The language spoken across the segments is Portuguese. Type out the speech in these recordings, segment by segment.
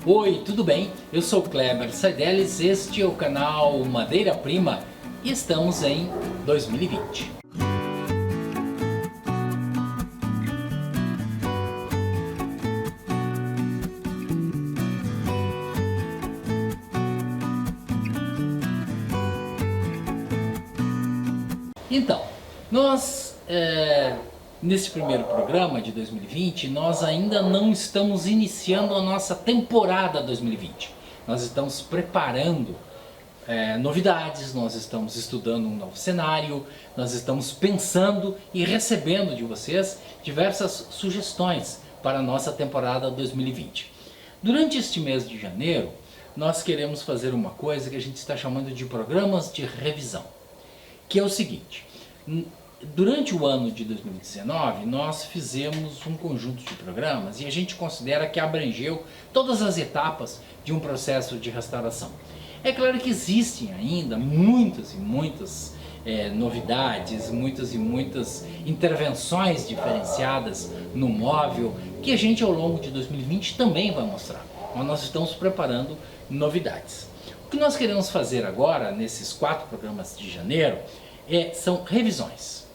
Oi, tudo bem? Eu sou Kleber Saideles, este é o canal Madeira Prima e estamos em 2020. Então, nesse primeiro programa de 2020, nós ainda não estamos iniciando a nossa temporada 2020. Nós estamos preparando novidades, nós estamos estudando um novo cenário, nós estamos pensando e recebendo de vocês diversas sugestões para a nossa temporada 2020. Durante este mês de janeiro, nós queremos fazer uma coisa que a gente está chamando de programas de revisão, que é o seguinte: durante o ano de 2019 nós fizemos um conjunto de programas e a gente considera que abrangeu todas as etapas de um processo de restauração. É claro que existem ainda muitas e muitas novidades, muitas e muitas intervenções diferenciadas no móvel que a gente ao longo de 2020 também vai mostrar, mas nós estamos preparando novidades. O que nós queremos fazer agora nesses 4 programas de janeiro são revisões.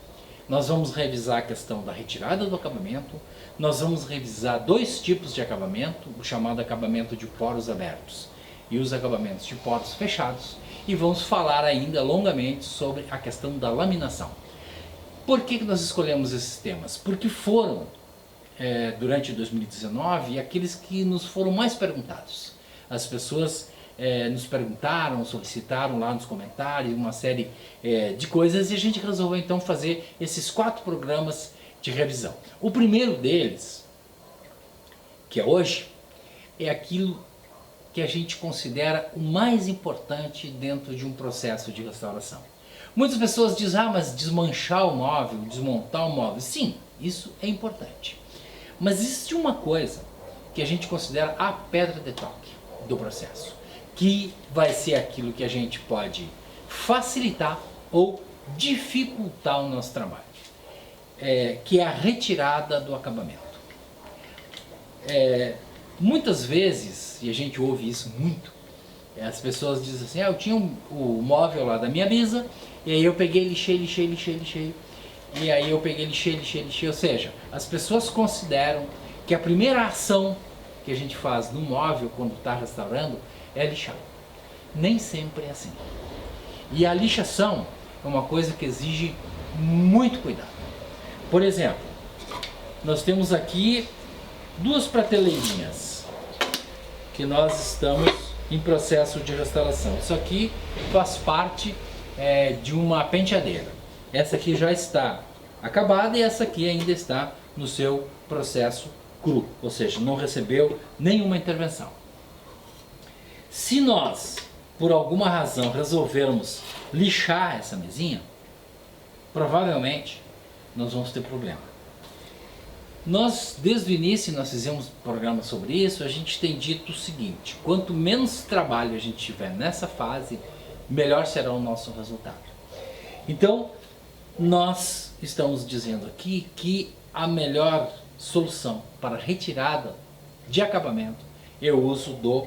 Nós vamos revisar a questão da retirada do acabamento, nós vamos revisar 2 tipos de acabamento, o chamado acabamento de poros abertos e os acabamentos de poros fechados, e vamos falar ainda longamente sobre a questão da laminação. Por que nós escolhemos esses temas? Porque foram, durante 2019, aqueles que nos foram mais perguntados. As pessoas nos perguntaram, solicitaram lá nos comentários uma série de coisas e a gente resolveu então fazer esses 4 programas de revisão. O primeiro deles, que é hoje, é aquilo que a gente considera o mais importante dentro de um processo de restauração. Muitas pessoas dizem, mas desmanchar o móvel, desmontar o móvel, sim, isso é importante. Mas existe uma coisa que a gente considera a pedra de toque do processo, que vai ser aquilo que a gente pode facilitar ou dificultar o nosso trabalho, que é a retirada do acabamento. Muitas vezes, e a gente ouve isso muito, as pessoas dizem assim, eu tinha o móvel lá da minha bisa, e aí eu peguei, lixei, e aí eu peguei, lixei, ou seja, as pessoas consideram que a primeira ação que a gente faz no móvel quando está restaurando é lixar. Nem sempre é assim. E a lixação é uma coisa que exige muito cuidado. Por exemplo, nós temos aqui 2 prateleirinhas que nós estamos em processo de restauração. Isso aqui faz parte de uma penteadeira. Essa aqui já está acabada e essa aqui ainda está no seu processo cru, ou seja, não recebeu nenhuma intervenção. Se nós, por alguma razão, resolvermos lixar essa mesinha, provavelmente nós vamos ter problema. Nós, desde o início, nós fizemos programa sobre isso, a gente tem dito o seguinte: quanto menos trabalho a gente tiver nessa fase, melhor será o nosso resultado. Então, nós estamos dizendo aqui que a melhor solução para retirada de acabamento é o uso do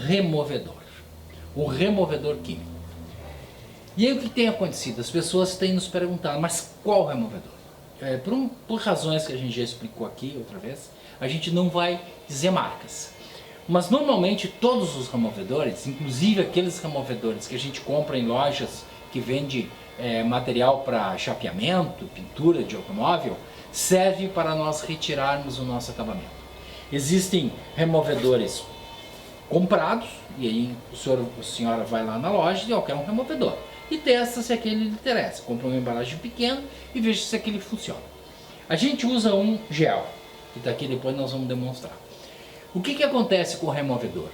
removedor, o removedor químico. E aí o que tem acontecido? As pessoas têm nos perguntado, mas qual removedor? Por razões que a gente já explicou aqui outra vez, a gente não vai dizer marcas. Mas normalmente todos os removedores, inclusive aqueles removedores que a gente compra em lojas que vende material para chapeamento, pintura de automóvel, serve para nós retirarmos o nosso acabamento. Existem removedores comprados, e aí a senhora vai lá na loja e quer um removedor e testa se aquele lhe interessa, compra uma embalagem pequena e veja se aquele funciona. A gente usa um gel, que daqui depois nós vamos demonstrar. O que acontece com o removedor?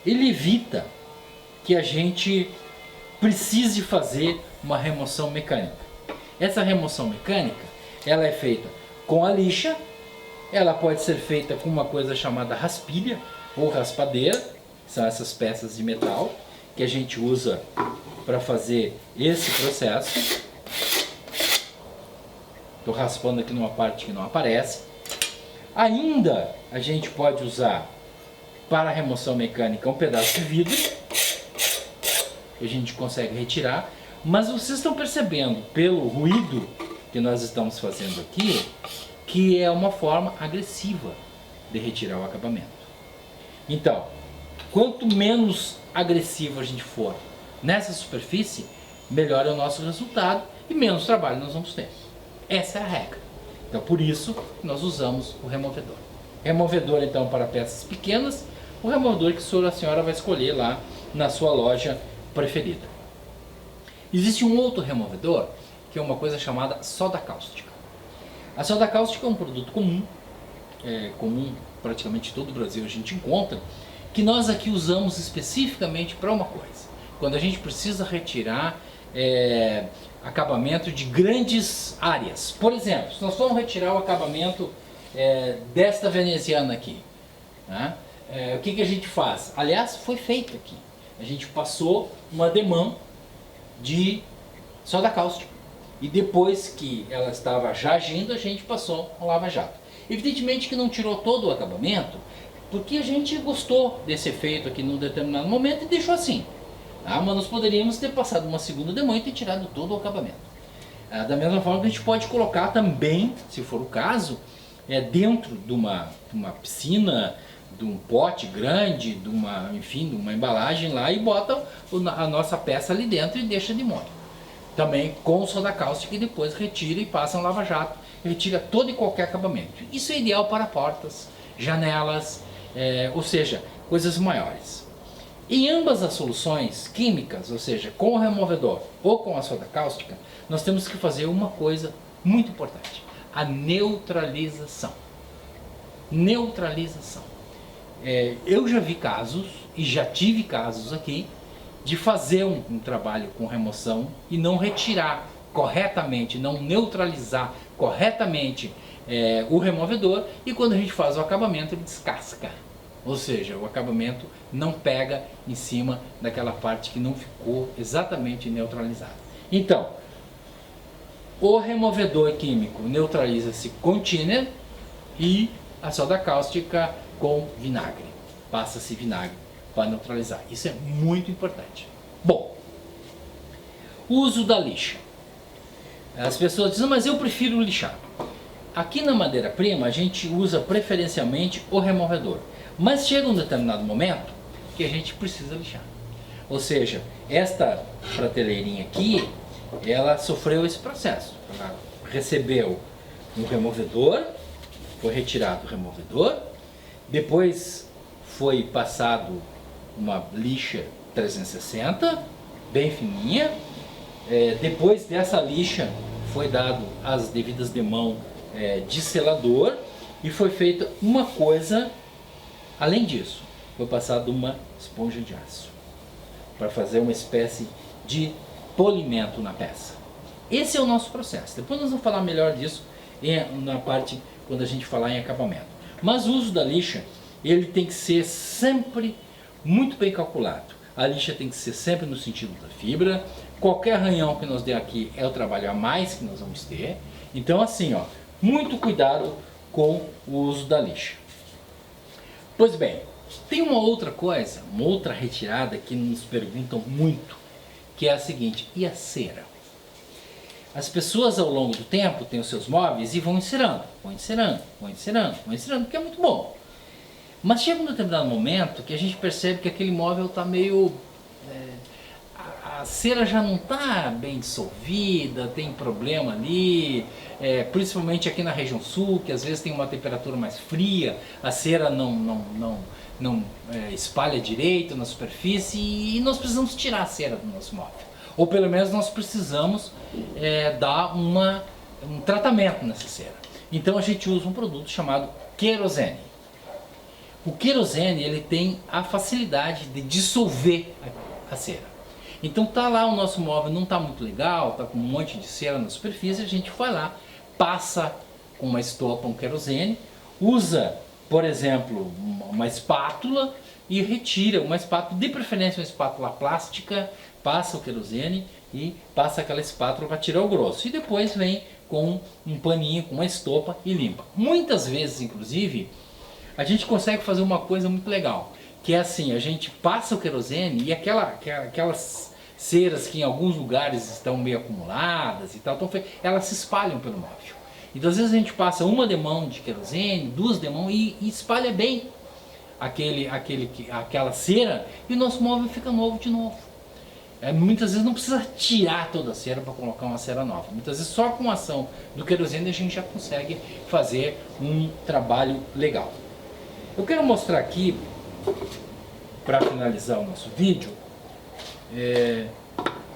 Ele evita que a gente precise fazer uma remoção mecânica. Essa remoção mecânica, ela é feita com a lixa, ela pode ser feita com uma coisa chamada raspilha ou raspadeira, são essas peças de metal que a gente usa para fazer esse processo. Estou raspando aqui numa parte que não aparece. Ainda a gente pode usar para a remoção mecânica um pedaço de vidro, que a gente consegue retirar, mas vocês estão percebendo pelo ruído que nós estamos fazendo aqui, que é uma forma agressiva de retirar o acabamento. Então, quanto menos agressivo a gente for nessa superfície, melhor é o nosso resultado e menos trabalho nós vamos ter. Essa é a regra. Então, por isso, nós usamos o removedor. Removedor, então, para peças pequenas, o removedor que a senhora vai escolher lá na sua loja preferida. Existe um outro removedor, que é uma coisa chamada soda cáustica. A soda cáustica é um produto comum, praticamente todo o Brasil a gente encontra, que nós aqui usamos especificamente para uma coisa. Quando a gente precisa retirar acabamento de grandes áreas. Por exemplo, se nós formos retirar o acabamento desta veneziana aqui, né? O que a gente faz? Aliás, foi feito aqui. A gente passou uma demão de soda cáustica. E depois que ela estava já agindo, a gente passou um lava-jato. Evidentemente que não tirou todo o acabamento, porque a gente gostou desse efeito aqui num determinado momento e deixou assim. Mas nós poderíamos ter passado uma segunda demão e ter tirado todo o acabamento. Da mesma forma que a gente pode colocar também, se for o caso, dentro de uma piscina, de um pote grande, de uma embalagem lá e bota a nossa peça ali dentro e deixa de molho. Também com soda cáustica e depois retira e passa um lava-jato, retira todo e qualquer acabamento. Isso é ideal para portas, janelas, ou seja, coisas maiores. Em ambas as soluções químicas, ou seja, com o removedor ou com a soda cáustica, nós temos que fazer uma coisa muito importante: a neutralização. Neutralização. Eu já vi casos, e já tive casos aqui, de fazer um trabalho com remoção e não retirar corretamente, não neutralizar corretamente o removedor, e quando a gente faz o acabamento ele descasca. Ou seja, o acabamento não pega em cima daquela parte que não ficou exatamente neutralizada. Então, o removedor químico neutraliza-se com thinner e a soda cáustica com vinagre. Passa-se vinagre para neutralizar. Isso é muito importante. Bom, uso da lixa. As pessoas dizem, mas eu prefiro lixar. Aqui na madeira-prima a gente usa preferencialmente o removedor. Mas chega um determinado momento que a gente precisa lixar. Ou seja, esta prateleirinha aqui, ela sofreu esse processo. Ela recebeu um removedor, foi retirado o removedor, depois foi passado uma lixa 360, bem fininha. Depois dessa lixa foi dado as devidas demãos de selador e foi feita uma coisa. Além disso, foi passado uma esponja de aço para fazer uma espécie de polimento na peça. Esse é o nosso processo. Depois nós vamos falar melhor disso na parte quando a gente falar em acabamento. Mas o uso da lixa, ele tem que ser sempre muito bem calculado. A lixa tem que ser sempre no sentido da fibra. Qualquer arranhão que nós der aqui é o trabalho a mais que nós vamos ter. Então assim, muito cuidado com o uso da lixa. Pois bem, tem uma outra coisa, uma outra retirada que nos perguntam muito, que é a seguinte: e a cera? As pessoas ao longo do tempo têm os seus móveis e vão encerando, porque é muito bom. Mas chega um determinado momento que a gente percebe que aquele móvel está meio... a cera já não está bem dissolvida, tem problema ali, principalmente aqui na região sul, que às vezes tem uma temperatura mais fria, a cera não espalha direito na superfície e nós precisamos tirar a cera do nosso móvel. Ou pelo menos nós precisamos dar um tratamento nessa cera. Então a gente usa um produto chamado querosene. O querosene ele tem a facilidade de dissolver a cera. Então tá lá o nosso móvel, não está muito legal, está com um monte de cera na superfície, a gente vai lá, passa com uma estopa, um querosene, usa, por exemplo, uma espátula e retira, uma espátula, de preferência uma espátula plástica, passa o querosene e passa aquela espátula para tirar o grosso. E depois vem com um paninho, com uma estopa e limpa. Muitas vezes, inclusive, a gente consegue fazer uma coisa muito legal. que é assim, a gente passa o querosene e aquelas ceras que em alguns lugares estão meio acumuladas e tal, elas se espalham pelo móvel. Então às vezes a gente passa uma demão de querosene, duas demãos e espalha bem aquela cera e o nosso móvel fica novo de novo. Muitas vezes não precisa tirar toda a cera para colocar uma cera nova. Muitas vezes só com a ação do querosene a gente já consegue fazer um trabalho legal. Eu quero mostrar aqui, para finalizar o nosso vídeo,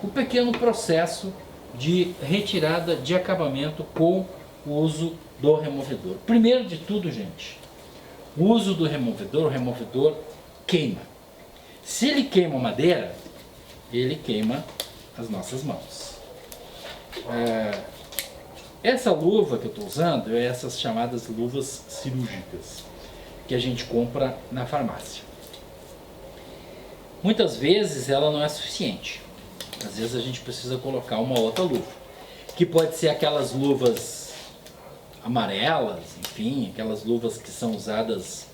o pequeno processo de retirada de acabamento com o uso do removedor. Primeiro de tudo, gente, o uso do removedor, o removedor queima. Se ele queima madeira, ele queima as nossas mãos. Essa luva que eu estou usando é essas chamadas luvas cirúrgicas que a gente compra na farmácia. Muitas vezes ela não é suficiente. Às vezes a gente precisa colocar uma outra luva, que pode ser aquelas luvas amarelas, enfim, aquelas luvas que são usadas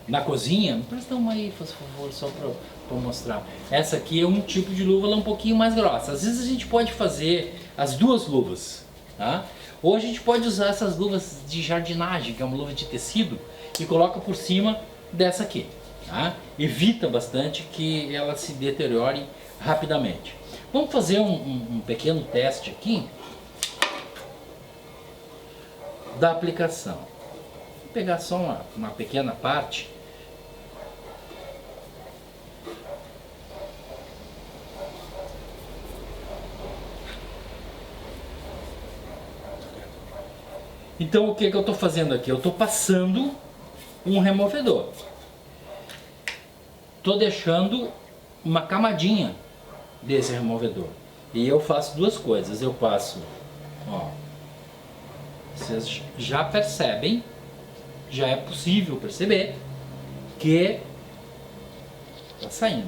na cozinha. Presta uma aí, por favor, só para mostrar. Essa aqui é um tipo de luva, ela é um pouquinho mais grossa. Às vezes a gente pode fazer as duas luvas, tá? Ou a gente pode usar essas luvas de jardinagem, que é uma luva de tecido, e coloca por cima dessa aqui, tá? Evita bastante que ela se deteriore rapidamente. Vamos fazer um pequeno teste aqui da aplicação. Vou pegar só uma pequena parte. Então o que eu estou fazendo aqui? Eu estou passando um removedor. Estou deixando uma camadinha desse removedor. E eu faço duas coisas. Eu passo, ó, vocês já percebem, já é possível perceber que está saindo.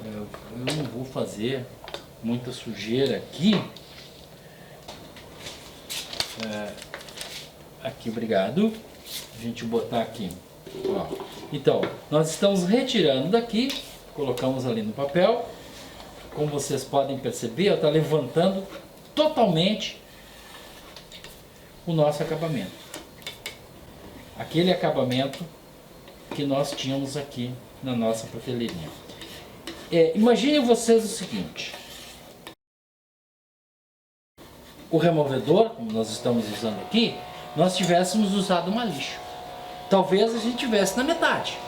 Eu não vou fazer muita sujeira aqui. Aqui, obrigado. A gente botar aqui, ó. Então, nós estamos retirando daqui, colocamos ali no papel. Como vocês podem perceber, está levantando totalmente o nosso acabamento. Aquele acabamento que nós tínhamos aqui na nossa prateleirinha. Imaginem vocês o seguinte: o removedor, como nós estamos usando aqui, nós tivéssemos usado uma lixa. Talvez a gente tivesse na metade.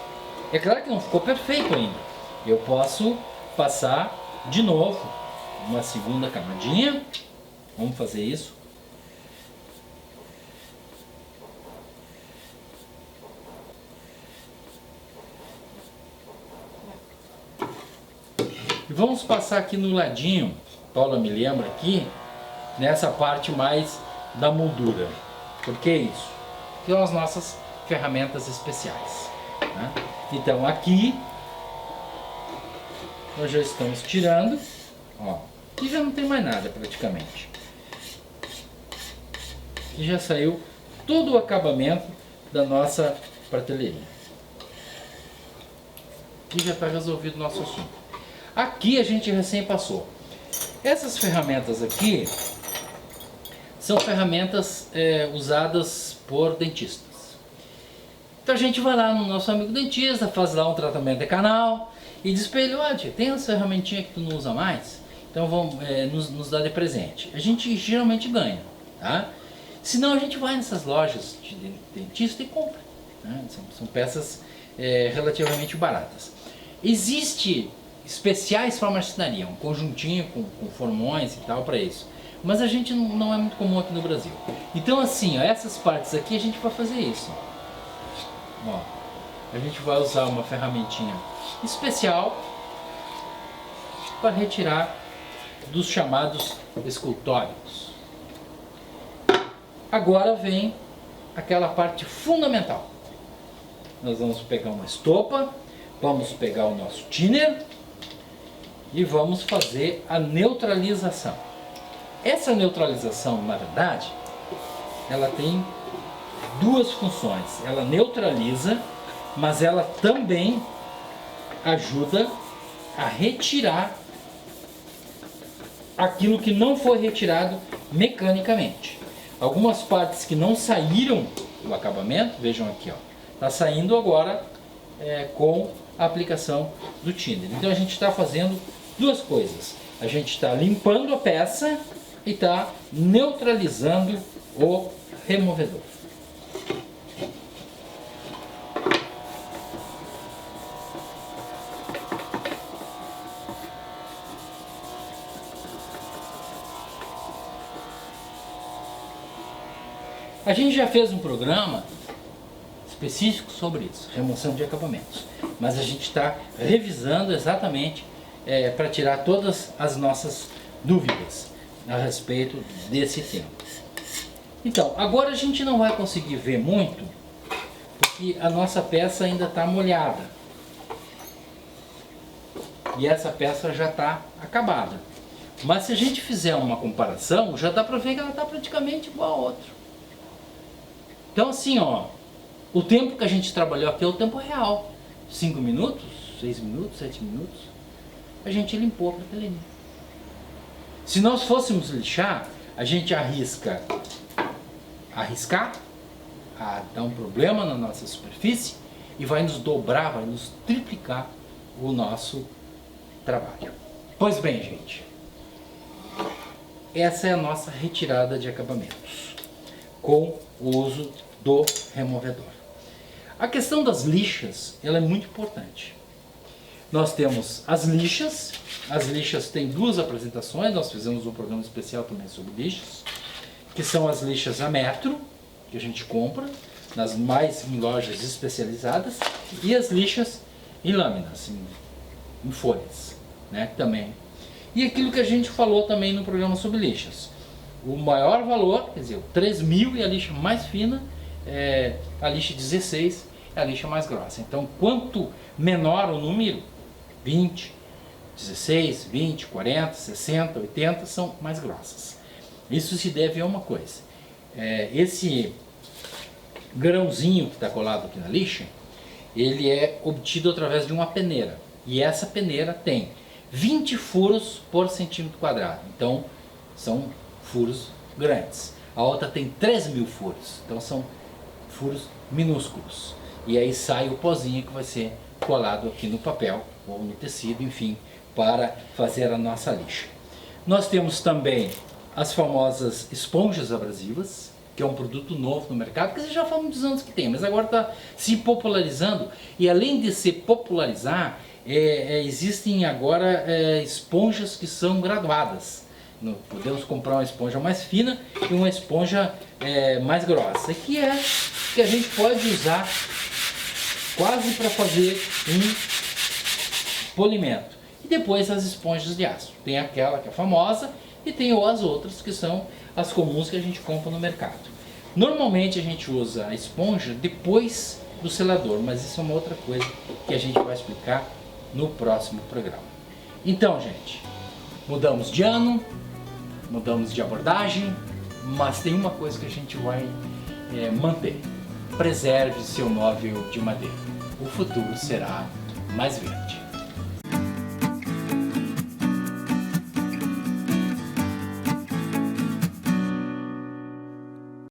É claro que não ficou perfeito ainda. Eu posso passar de novo uma segunda camadinha. Vamos fazer isso. E vamos passar aqui no ladinho, Paula me lembra aqui, nessa parte mais da moldura. Por que isso? Que são as nossas ferramentas especiais, né? Então aqui nós já estamos tirando, ó, e já não tem mais nada praticamente. E já saiu todo o acabamento da nossa prateleirinha. E já está resolvido o nosso assunto. Aqui a gente recém passou. Essas ferramentas aqui são ferramentas usadas por dentistas. Então a gente vai lá no nosso amigo dentista, faz lá um tratamento de canal e diz para ele: ó, tia, tem essa ferramentinha que tu não usa mais? Então vamos nos dar de presente. A gente geralmente ganha, tá? Senão a gente vai nessas lojas de dentista e compra, né? São peças relativamente baratas. Existe especiais para marcenaria, um conjuntinho com formões e tal para isso. Mas a gente não é muito comum aqui no Brasil. Então assim, ó, essas partes aqui a gente vai fazer isso. Ó, a gente vai usar uma ferramentinha especial para retirar dos chamados escultóricos. Agora vem aquela parte fundamental. Nós vamos pegar uma estopa, vamos pegar o nosso thinner e vamos fazer a neutralização. Essa neutralização, na verdade, ela tem duas funções. Ela neutraliza, mas ela também ajuda a retirar aquilo que não foi retirado mecanicamente. Algumas partes que não saíram do acabamento, vejam aqui, ó, está saindo agora com a aplicação do thinner. Então a gente está fazendo duas coisas. A gente está limpando a peça e está neutralizando o removedor. A gente já fez um programa específico sobre isso, remoção de acabamentos, mas a gente está revisando exatamente para tirar todas as nossas dúvidas a respeito desse tema. Então, agora a gente não vai conseguir ver muito, porque a nossa peça ainda está molhada e essa peça já está acabada. Mas se a gente fizer uma comparação, já dá para ver que ela está praticamente igual a outra. Então assim, ó, o tempo que a gente trabalhou aqui é o tempo real. 5 minutos, 6 minutos, 7 minutos, a gente limpou a prateleira. Se nós fôssemos lixar, a gente arriscar a dar um problema na nossa superfície e vai nos dobrar, vai nos triplicar o nosso trabalho. Pois bem, gente, essa é a nossa retirada de acabamentos com o uso do removedor. A questão das lixas, ela é muito importante. Nós temos as lixas têm duas apresentações, nós fizemos um programa especial também sobre lixas, que são as lixas a metro, que a gente compra em lojas especializadas, e as lixas em lâminas, em folhas, né, também. E aquilo que a gente falou também no programa sobre lixas. O maior valor, quer dizer, o 3000 e a lixa mais fina, a lixa 16 é a lixa mais grossa. Então, quanto menor o número, 20, 16, 20, 40, 60, 80, são mais grossas. Isso se deve a uma coisa. Esse grãozinho que está colado aqui na lixa, ele é obtido através de uma peneira. E essa peneira tem 20 furos por centímetro quadrado. Então, são furos grandes. A outra tem 3.000 furos, então são furos minúsculos. E aí sai o pozinho que vai ser colado aqui no papel ou no tecido, enfim, para fazer a nossa lixa. Nós temos também as famosas esponjas abrasivas, que é um produto novo no mercado, que já faz muitos anos que tem, mas agora está se popularizando. E além de se popularizar, existem agora esponjas que são graduadas. Podemos comprar uma esponja mais fina e uma esponja mais grossa, que a gente pode usar quase para fazer um polimento. E depois as esponjas de aço. Tem aquela que é famosa e tem as outras que são as comuns que a gente compra no mercado. Normalmente a gente usa a esponja depois do selador, mas isso é uma outra coisa que a gente vai explicar no próximo programa. Então, gente, mudamos de ano, mudamos de abordagem, mas tem uma coisa que a gente vai manter. Preserve seu móvel de madeira. O futuro será mais verde.